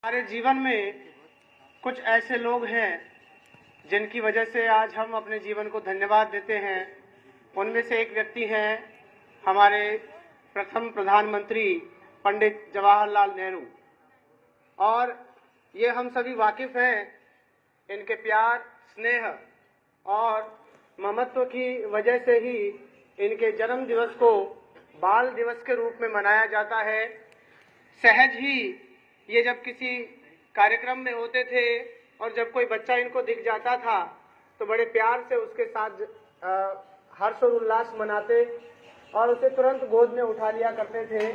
हमारे जीवन में कुछ ऐसे लोग हैं जिनकी वजह से आज हम अपने जीवन को धन्यवाद देते हैं। उनमें से एक व्यक्ति हैं हमारे प्रथम प्रधानमंत्री पंडित जवाहरलाल नेहरू। और ये हम सभी वाकिफ हैं इनके प्यार, स्नेह और ममत्व की वजह से ही इनके जन्म दिवस को बाल दिवस के रूप में मनाया जाता है। सहज ही ये जब किसी कार्यक्रम में होते थे और जब कोई बच्चा इनको दिख जाता था तो बड़े प्यार से उसके साथ हर्ष और उल्लास मनाते और उसे तुरंत गोद में उठा लिया करते थे।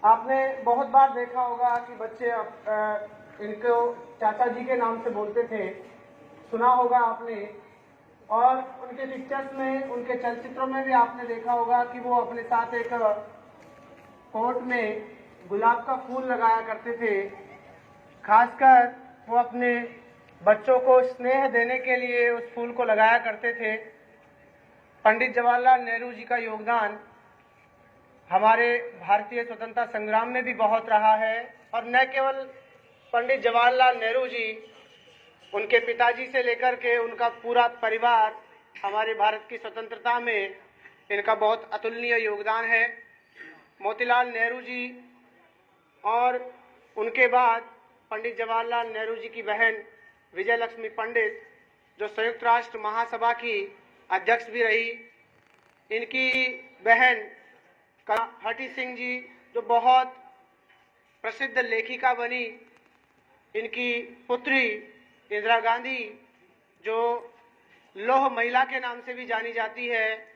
आपने बहुत बार देखा होगा कि बच्चे इनको चाचा जी के नाम से बोलते थे, सुना होगा आपने। और उनके पिक्चर्स में, उनके चलचित्रों में भी आपने देखा होगा कि वो अपने साथ एक कोट में गुलाब का फूल लगाया करते थे। खासकर वो अपने बच्चों को स्नेह देने के लिए उस फूल को लगाया करते थे। पंडित जवाहरलाल नेहरू जी का योगदान हमारे भारतीय स्वतंत्रता संग्राम में भी बहुत रहा है। और न केवल पंडित जवाहरलाल नेहरू जी, उनके पिताजी से लेकर के उनका पूरा परिवार हमारे भारत की स्वतंत्रता में इनका बहुत अतुलनीय योगदान है। मोतीलाल नेहरू जी और उनके बाद पंडित जवाहरलाल नेहरू जी की बहन विजय लक्ष्मी पंडित, जो संयुक्त राष्ट्र महासभा की अध्यक्ष भी रही। इनकी बहन हटी सिंह जी, जो बहुत प्रसिद्ध लेखिका बनी। इनकी पुत्री इंदिरा गांधी, जो लौह महिला के नाम से भी जानी जाती है।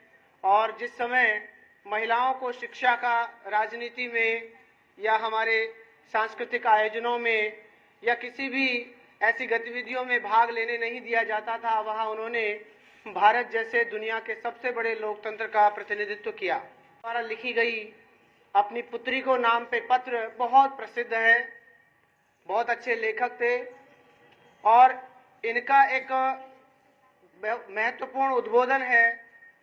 और जिस समय महिलाओं को शिक्षा का राजनीति में या हमारे सांस्कृतिक आयोजनों में या किसी भी ऐसी गतिविधियों में भाग लेने नहीं दिया जाता था, वहां उन्होंने भारत जैसे दुनिया के सबसे बड़े लोकतंत्र का प्रतिनिधित्व किया। द्वारा लिखी गई अपनी पुत्री को नाम पे पत्र बहुत प्रसिद्ध है। बहुत अच्छे लेखक थे और इनका एक महत्वपूर्ण उद्बोधन है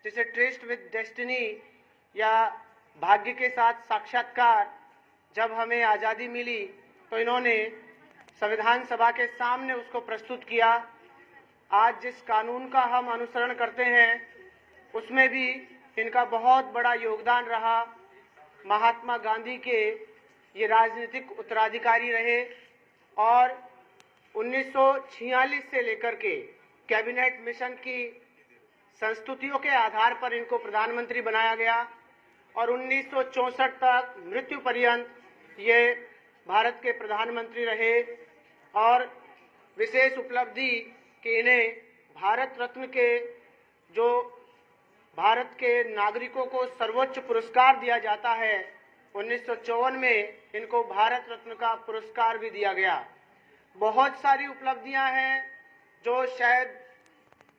जिसे ट्रेस्ड विद डेस्टिनी या भाग्य के साथ साक्षात्कार। जब हमें आज़ादी मिली तो इन्होंने संविधान सभा के सामने उसको प्रस्तुत किया। आज जिस कानून का हम अनुसरण करते हैं उसमें भी इनका बहुत बड़ा योगदान रहा। महात्मा गांधी के ये राजनीतिक उत्तराधिकारी रहे और 1946 से लेकर के कैबिनेट मिशन की संस्तुतियों के आधार पर इनको प्रधानमंत्री बनाया गया और 1964 तक मृत्यु पर्यंत ये भारत के प्रधानमंत्री रहे। और विशेष उपलब्धि कि इन्हें भारत रत्न के, जो भारत के नागरिकों को सर्वोच्च पुरस्कार दिया जाता है, 1954 में इनको भारत रत्न का पुरस्कार भी दिया गया। बहुत सारी उपलब्धियां हैं जो शायद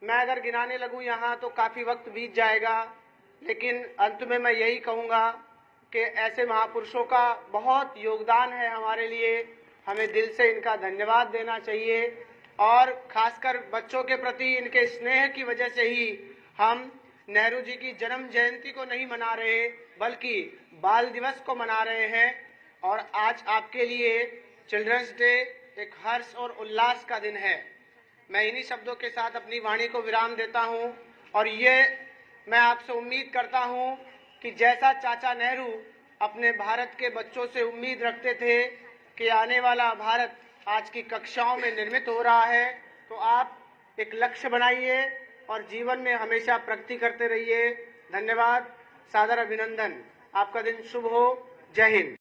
मैं अगर गिनाने लगूं यहाँ तो काफ़ी वक्त बीत जाएगा, लेकिन अंत में मैं यही कहूँगा कि ऐसे महापुरुषों का बहुत योगदान है हमारे लिए। हमें दिल से इनका धन्यवाद देना चाहिए और खासकर बच्चों के प्रति इनके स्नेह की वजह से ही हम नेहरू जी की जन्म जयंती को नहीं मना रहे बल्कि बाल दिवस को मना रहे हैं। और आज आपके लिए चिल्ड्रंस डे एक हर्ष और उल्लास का दिन है। मैं इन्हीं शब्दों के साथ अपनी वाणी को विराम देता हूं और ये मैं आपसे उम्मीद करता हूं कि जैसा चाचा नेहरू अपने भारत के बच्चों से उम्मीद रखते थे कि आने वाला भारत आज की कक्षाओं में निर्मित हो रहा है, तो आप एक लक्ष्य बनाइए और जीवन में हमेशा प्रगति करते रहिए। धन्यवाद, सादर अभिनंदन। आपका दिन शुभ हो। जय हिंद।